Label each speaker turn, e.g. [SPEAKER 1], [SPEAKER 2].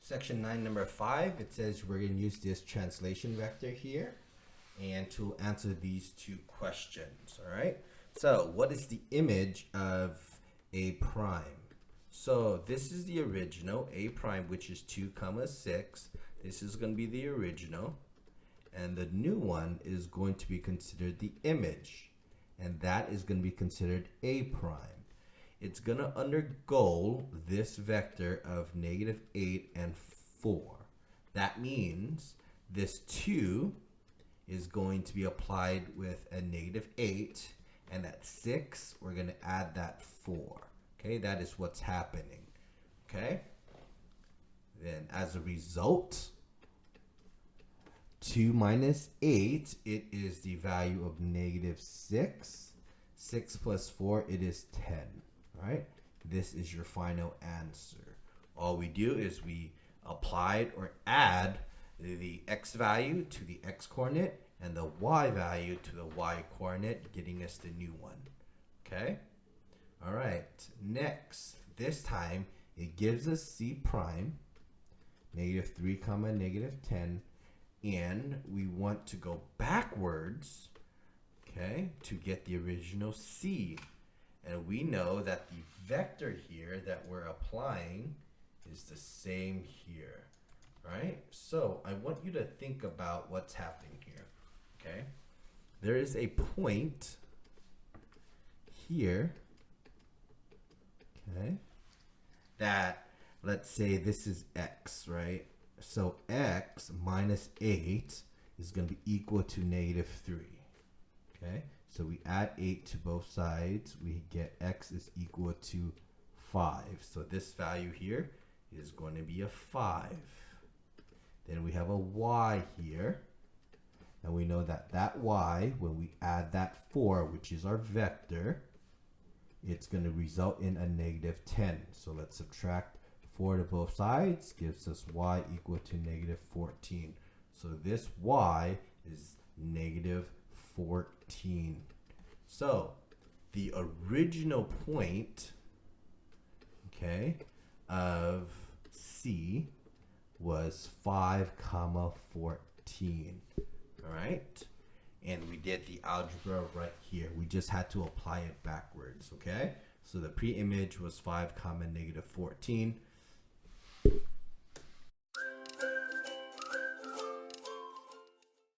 [SPEAKER 1] Section 9, number 5, it says we're going to use this translation vector here and to answer these two questions, all right? So what is the image of A prime? So this is the original, A prime, which is 2 comma 6. This is going to be the original. And the new one is going to be considered the image. And that is going to be considered A prime. It's going to undergo this vector of negative 8 and 4. That means this 2 is going to be applied with a negative 8. And at 6, we're going to add that 4. Okay, that is what's happening. Okay? Then as a result, 2 minus 8, it is the value of negative 6. 6 plus 4, it is 10. All right? This is your final answer. All we do is we applied or add the x value to the x coordinate and the y value to the y coordinate, getting us the new one. Okay? All right. Next, this time, it gives us c prime, negative 3 comma negative 10, and we want to go backwards, okay, to get the original c. And we know that the vector here that we're applying is the same here, right? So I want you to think about what's happening here, okay? There is a point here, okay, that, let's say this is x, right? So x minus 8 is going to be equal to negative 3, okay? So we add 8 to both sides, we get x is equal to 5. So this value here is going to be a 5. Then we have a y here, and we know that that y, when we add that 4, which is our vector, it's going to result in a negative 10. So let's subtract 4 to both sides, gives us y equal to negative 14. So this y is negative 14. So the original point, okay, of c was 5 comma 14. All right, and we did the algebra right here. We just had to apply it backwards. Okay, so the pre-image was 5 comma negative 14.